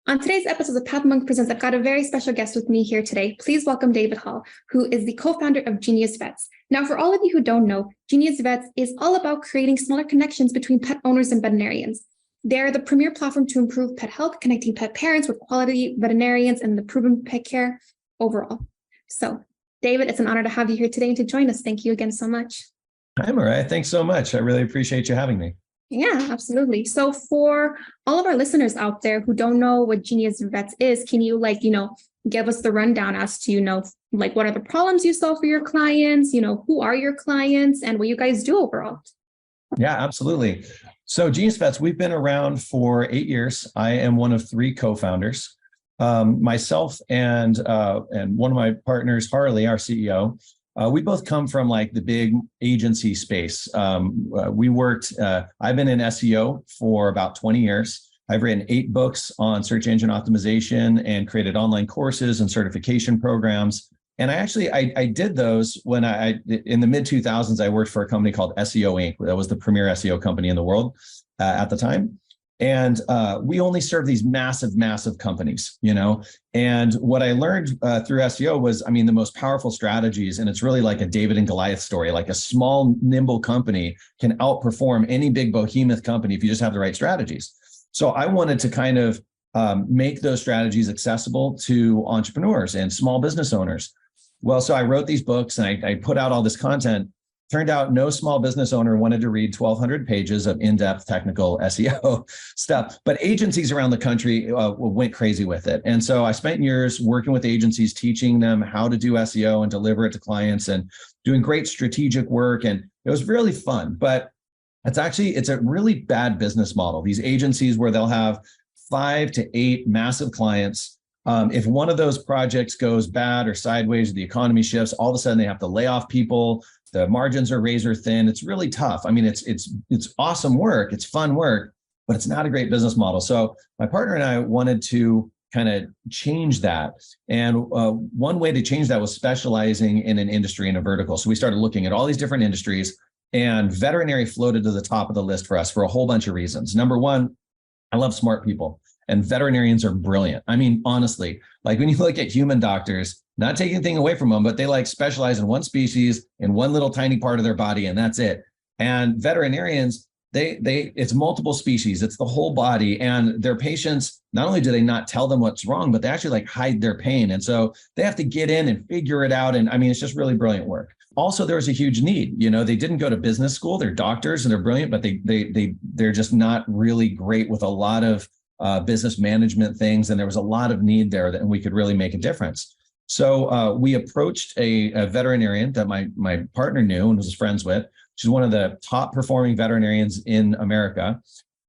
On today's episode of Path Monk Presents, I've got a very special guest with me here today. Please welcome David Hall, who is the co-founder of GeniusVets. Now, for all of you who don't know, GeniusVets is all about creating smaller connections between pet owners and veterinarians. They're the premier platform to improve pet health, connecting pet parents with quality veterinarians and the proven pet care overall. So, David, it's an honor to have you here today and to join us. Thank you again so much. Hi, Mariah. Thanks so much. I really appreciate you having me. Yeah, absolutely. So for all of our listeners out there who don't know what GeniusVets is, can you give us the rundown as to, what are the problems you solve for your clients, who are your clients and what you guys do overall? Yeah, absolutely. So GeniusVets, we've been around for 8 years. I am one of 3 co-founders. Myself and one of my partners, Harley, our CEO, we both come from like the big agency space. I've been in SEO for about 20 years. I've written 8 books on search engine optimization and created online courses and certification programs. And I did those when in the mid 2000s, I worked for a company called SEO Inc. That was the premier SEO company in the world at the time. And we only serve these massive companies, and what I learned through SEO was, the most powerful strategies. And it's really like a David and Goliath story, like a small, nimble company can outperform any big behemoth company if you just have the right strategies. So I wanted to kind of make those strategies accessible to entrepreneurs and small business owners. Well, so I wrote these books and I put out all this content. Turned out no small business owner wanted to read 1,200 pages of in-depth technical SEO stuff, but agencies around the country went crazy with it. And so I spent years working with agencies, teaching them how to do SEO and deliver it to clients and doing great strategic work. And it was really fun, but it's a really bad business model. These agencies where they'll have 5 to 8 massive clients. If one of those projects goes bad or sideways, or the economy shifts, all of a sudden they have to lay off people. The margins are razor thin. It's really tough. It's awesome work. It's fun work, but it's not a great business model. So my partner and I wanted to kind of change that. And one way to change that was specializing in an industry in a vertical. So we started looking at all these different industries, and veterinary floated to the top of the list for us for a whole bunch of reasons. Number one, I love smart people. And veterinarians are brilliant. Honestly, like when you look at human doctors, not taking anything away from them, but they like specialize in one species in one little tiny part of their body, and that's it. And veterinarians, it's multiple species, it's the whole body. And their patients, not only do they not tell them what's wrong, but they actually like hide their pain. And so they have to get in and figure it out. And it's just really brilliant work. Also, there was a huge need. They didn't go to business school. They're doctors and they're brilliant, but they're just not really great with a lot of business management things. And there was a lot of need there and we could really make a difference. So we approached a veterinarian that my partner knew and was friends with. She's one of the top performing veterinarians in America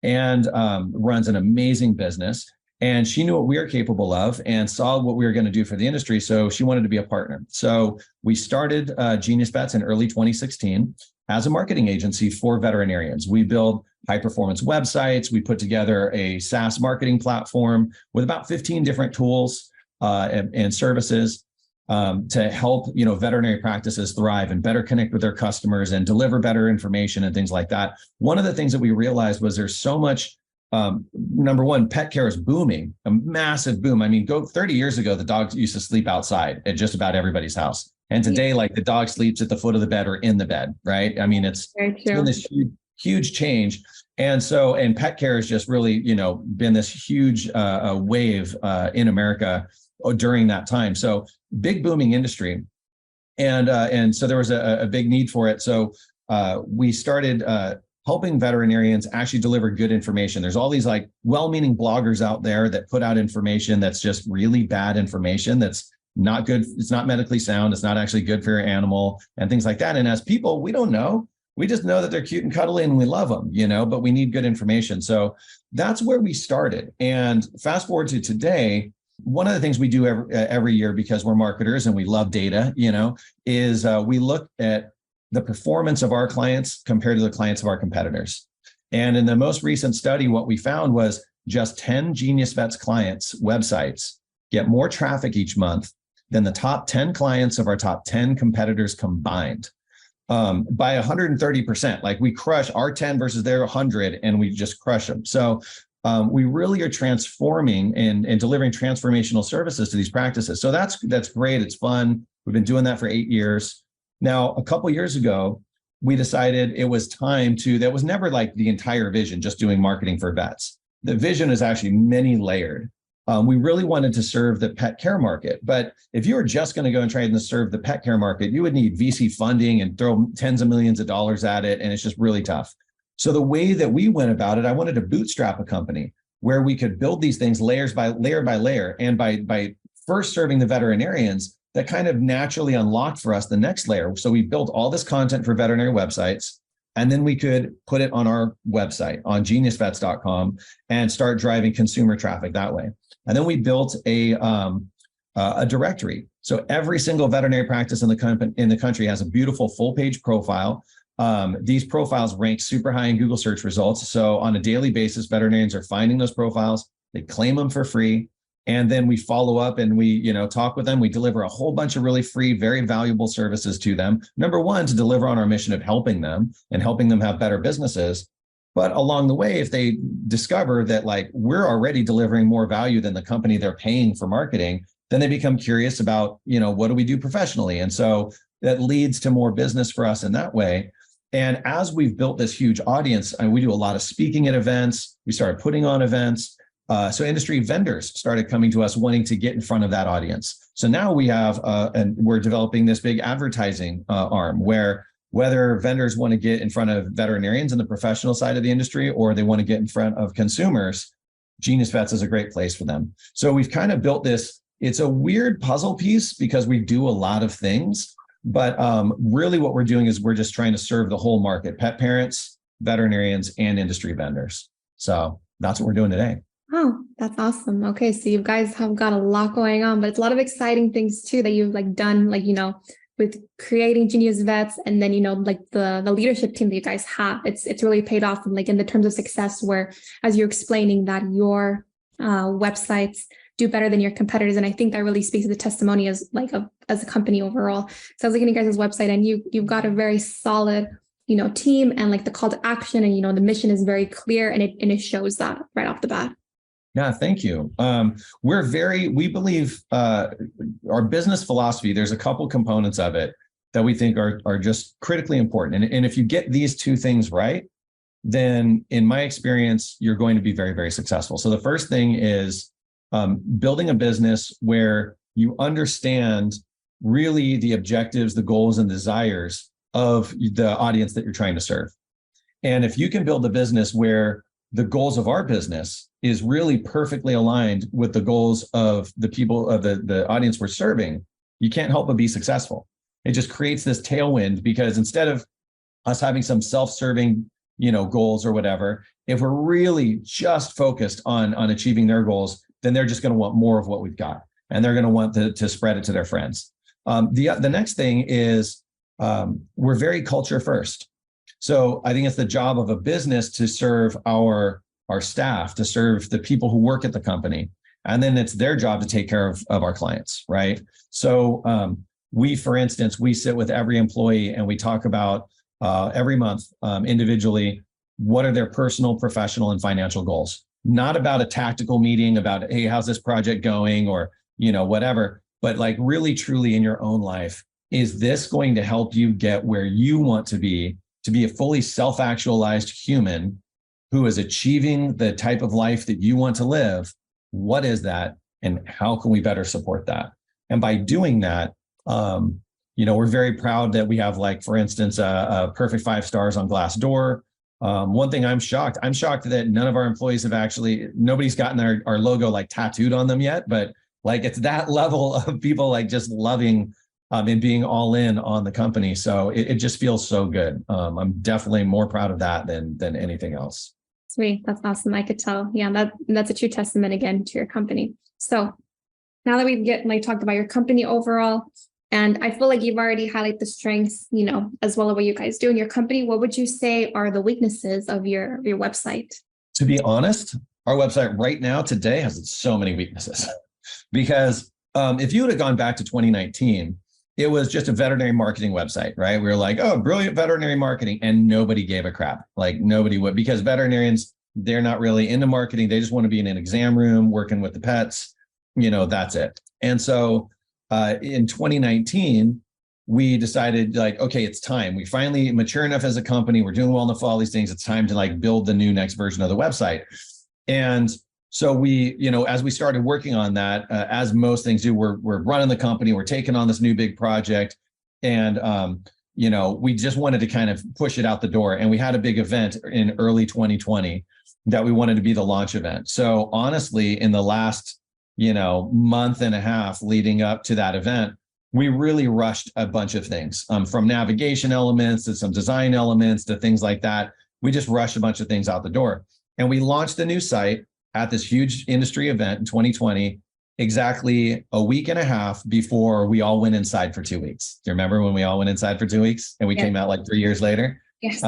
and runs an amazing business. And she knew what we were capable of and saw what we were going to do for the industry. So she wanted to be a partner. So we started GeniusVets in early 2016 as a marketing agency for veterinarians. We build high performance websites. We put together a SaaS marketing platform with about 15 different tools and services to help veterinary practices thrive and better connect with their customers and deliver better information and things like that. One of the things that we realized was there's so much. Number one, pet care is booming, a massive boom. Go 30 years ago, the dogs used to sleep outside at just about everybody's house. And today, like the dog sleeps at the foot of the bed or in the bed, right? It's been this huge change. And pet care has just really, been this huge wave in America during that time. So big booming industry. And so there was a big need for it. So we started helping veterinarians actually deliver good information. There's all these like well-meaning bloggers out there that put out information that's just really bad information that's not good. It's not medically sound. It's not actually good for your animal and things like that. And as people, we don't know. We just know that they're cute and cuddly and we love them, but we need good information. So that's where we started. And fast forward to today, one of the things we do every year, because we're marketers and we love data, is we look at the performance of our clients compared to the clients of our competitors. And in the most recent study, what we found was just 10 GeniusVets clients' websites get more traffic each month than the top 10 clients of our top 10 competitors combined. By 130%. Like we crush our 10 versus their 100 and we just crush them. So we really are transforming and delivering transformational services to these practices. So that's great. It's fun. We've been doing that for 8 years. Now, a couple of years ago, we decided it was time to, that was never like the entire vision, just doing marketing for vets. The vision is actually many layered. We really wanted to serve the pet care market. But if you were just going to go and try to serve the pet care market, you would need VC funding and throw tens of millions of dollars at it. And it's just really tough. So the way that we went about it, I wanted to bootstrap a company where we could build these things layers by layer. And by first serving the veterinarians, that kind of naturally unlocked for us the next layer. So we built all this content for veterinary websites, and then we could put it on our website on GeniusVets.com and start driving consumer traffic that way. And then we built a directory. So every single veterinary practice in the country has a beautiful full-page profile. These profiles rank super high in Google search results. So on a daily basis, veterinarians are finding those profiles. They claim them for free. And then we follow up and we, talk with them. We deliver a whole bunch of really free, very valuable services to them. Number one, to deliver on our mission of helping them and helping them have better businesses. But along the way, if they discover that like we're already delivering more value than the company they're paying for marketing, then they become curious about, what do we do professionally? And so that leads to more business for us in that way. And as we've built this huge audience, and we do a lot of speaking at events, we started putting on events. So industry vendors started coming to us wanting to get in front of that audience. So now we have, and we're developing this big advertising arm where whether vendors want to get in front of veterinarians in the professional side of the industry, or they want to get in front of consumers, GeniusVets is a great place for them. So we've kind of built this, it's a weird puzzle piece because we do a lot of things, but really what we're doing is we're just trying to serve the whole market, pet parents, veterinarians, and industry vendors. So that's what we're doing today. Oh, that's awesome. Okay. So you guys have got a lot going on, but it's a lot of exciting things too that you've done, with creating GeniusVets, and then, the leadership team that you guys have. It's really paid off in the terms of success, where as you're explaining that your websites do better than your competitors. And I think that really speaks to the testimony as a company overall. So I was looking at your guys' website, and you've got a very solid team, and the call to action, and the mission is very clear, and it shows that right off the bat. Yeah, thank you. We believe our business philosophy, there's a couple components of it that we think are just critically important. And if you get these two things right, then in my experience, you're going to be very, very successful. So the first thing is building a business where you understand really the objectives, the goals, and desires of the audience that you're trying to serve. And if you can build a business where the goals of our business is really perfectly aligned with the goals of the people of the audience we're serving, you can't help but be successful. It just creates this tailwind, because instead of us having some self-serving, goals or whatever, if we're really just focused on achieving their goals, then they're just going to want more of what we've got, and they're going to want to spread it to their friends. The next thing is we're very culture first. So I think it's the job of a business to serve our staff, to serve the people who work at the company. And then it's their job to take care of our clients, right? So for instance, we sit with every employee and we talk about every month individually, what are their personal, professional, and financial goals? Not about a tactical meeting about, hey, how's this project going, or, whatever, but really truly in your own life, is this going to help you get where you want to be a fully self-actualized human who is achieving the type of life that you want to live? What is that? And how can we better support that? And by doing that, we're very proud that we have, for instance, a perfect 5 stars on Glassdoor. One thing I'm shocked that none of our employees have nobody's gotten our logo tattooed on them yet, but it's that level of people just loving and being all in on the company. So it just feels so good. I'm definitely more proud of that than anything else. Sweet. That's awesome. I could tell. Yeah, that's a true testament again to your company. So now that we've talked about your company overall, and I feel like you've already highlighted the strengths, as well as what you guys do in your company, what would you say are the weaknesses of your website? To be honest, our website right now today has so many weaknesses because if you would have gone back to 2019, it was just a veterinary marketing website, right? We were like, oh, brilliant veterinary marketing. And nobody gave a crap. Nobody would, because veterinarians, They're not really into marketing. They just want to be in an exam room working with the pets. That's it. And so in 2019, we decided like, okay, it's time. We finally mature enough as a company. We're doing well enough for all these things. It's time to like build the new next version of the website. And so we, as we started working on that, as most things do, we're running the company, we're taking on this new big project. And, we just wanted to kind of push it out the door. And we had a big event in early 2020 that we wanted to be the launch event. So honestly, in the last, month and a half leading up to that event, we really rushed a bunch of things, from navigation elements to some design elements to things like that. We just rushed a bunch of things out the door. And we launched the new site at this huge industry event in 2020, exactly a week and a half before we all went inside for 2 weeks. Do you remember when we all went inside for 2 weeks and we came out like 3 years later? Yes.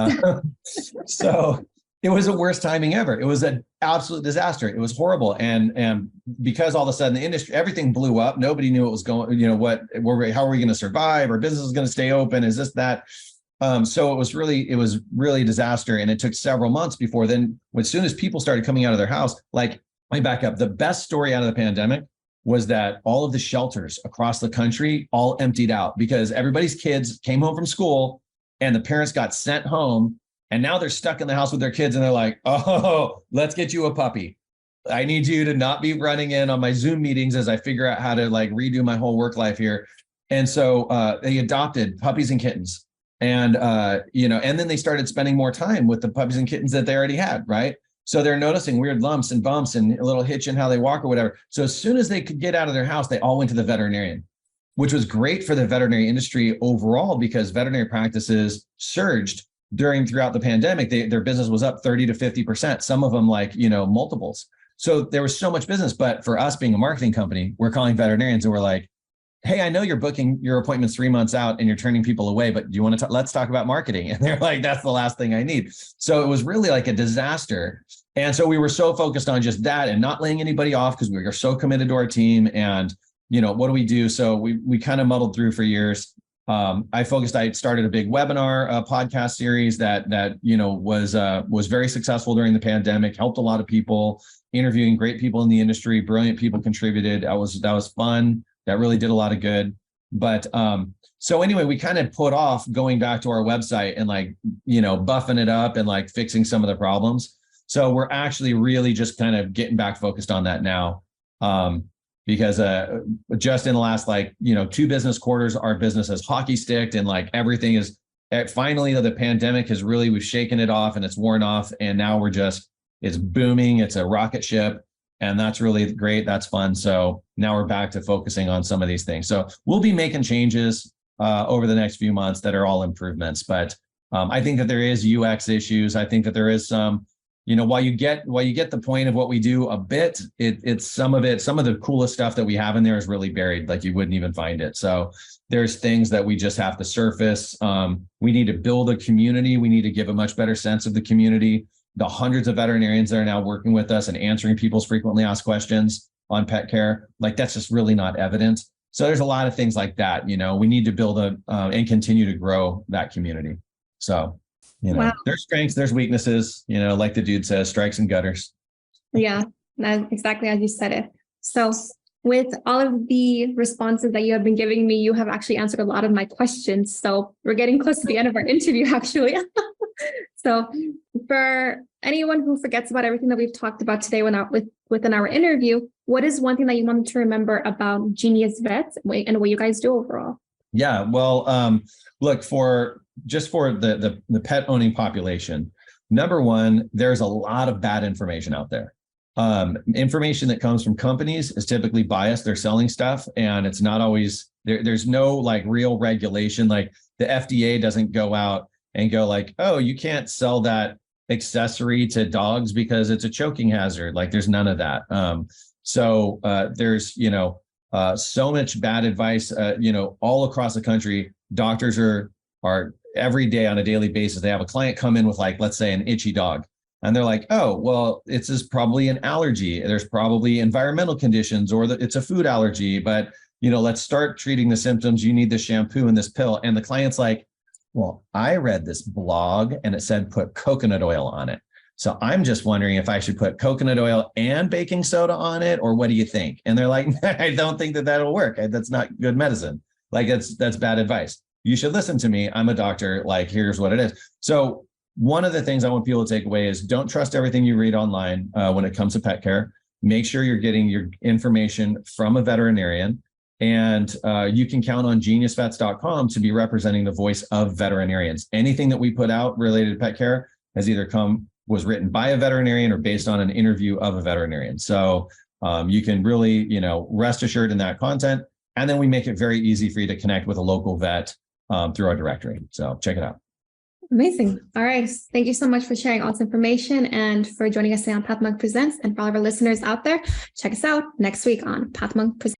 So it was the worst timing ever. It was an absolute disaster. It was horrible. And because all of a sudden the industry, everything blew up. Nobody knew what was going, how are we going to survive? Our business is going to stay open. Is this, that? So it was really a disaster. And it took several months before then, as soon as people started coming out of their house, like, let me back up. The best story out of the pandemic was that all of the shelters across the country all emptied out because everybody's kids came home from school and the parents got sent home. And now they're stuck in the house with their kids and they're like, oh, let's get you a puppy. I need you to not be running in on my Zoom meetings as I figure out how to like redo my whole work life here. And so they adopted puppies and kittens. And, and then they started spending more time with the puppies and kittens that they already had, right? So they're noticing weird lumps and bumps and a little hitch in how they walk or whatever. So as soon as they could get out of their house, they all went to the veterinarian, which was great for the veterinary industry overall because veterinary practices surged throughout the pandemic. Their business was up 30 to 50%, some of them like, multiples. So there was so much business. But for us being a marketing company, we're calling veterinarians and we're like, hey, I know you're booking your appointments 3 months out and you're turning people away, but do you want to let's talk about marketing? And they're like, that's the last thing I need. So it was really like a disaster. And so we were so focused on just that and not laying anybody off because we were so committed to our team. And, what do we do? So we kind of muddled through for years. I started a big webinar podcast series that was very successful during the pandemic, helped a lot of people, interviewing great people in the industry, brilliant people contributed. That was fun. That really did a lot of good. But so anyway, we kind of put off going back to our website and like, buffing it up and like fixing some of the problems. So we're actually really just kind of getting back focused on that now. Because just in the last 2 business quarters, our business has hockey sticked and like everything is finally the pandemic we've shaken it off and it's worn off. And now it's booming. It's a rocket ship. And that's really great. That's fun. So now we're back to focusing on some of these things. So we'll be making changes over the next few months that are all improvements. But I think that there is UX issues. I think that there is some, while you get the point of what we do a bit, it's some of the coolest stuff that we have in there is really buried, like you wouldn't even find it. So there's things that we just have to surface. We need to build a community. We need to give a much better sense of the community. The hundreds of veterinarians that are now working with us and answering people's frequently asked questions on pet care, like that's just really not evident. So there's a lot of things like that. We need to build and continue to grow that community. So, wow. There's strengths, there's weaknesses, like the dude says, strikes and gutters. Yeah, that's exactly as you said it. So with all of the responses that you have been giving me, you have actually answered a lot of my questions. So we're getting close to the end of our interview, actually. So for anyone who forgets about everything that we've talked about today within our interview, what is one thing that you wanted to remember about GeniusVets and what you guys do overall? Yeah, well, look, for the pet owning population, number one, there's a lot of bad information out there. Information that comes from companies is typically biased. They're selling stuff and it's not always there's no like real regulation. Like the FDA doesn't go out and go like, oh, you can't sell that accessory to dogs because it's a choking hazard. Like there's none of that. So there's, so much bad advice, all across the country. Doctors are every day on a daily basis. They have a client come in with like, let's say an itchy dog. And they're like, oh, well, it's probably an allergy. There's probably environmental conditions or it's a food allergy, but, let's start treating the symptoms. You need this shampoo and this pill. And the client's like, well, I read this blog and it said put coconut oil on it. So I'm just wondering if I should put coconut oil and baking soda on it, or what do you think? And they're like, I don't think that that'll work. That's not good medicine. Like that's bad advice. You should listen to me. I'm a doctor. Like, here's what it is. So one of the things I want people to take away is don't trust everything you read online when it comes to pet care. Make sure you're getting your information from a veterinarian. And you can count on GeniusVets.com to be representing the voice of veterinarians. Anything that we put out related to pet care has either was written by a veterinarian or based on an interview of a veterinarian. So you can really, rest assured in that content. And then we make it very easy for you to connect with a local vet through our directory. So check it out. Amazing. All right. Thank you so much for sharing all this information and for joining us today on PathMonk Presents. And for all of our listeners out there, check us out next week on PathMonk Presents.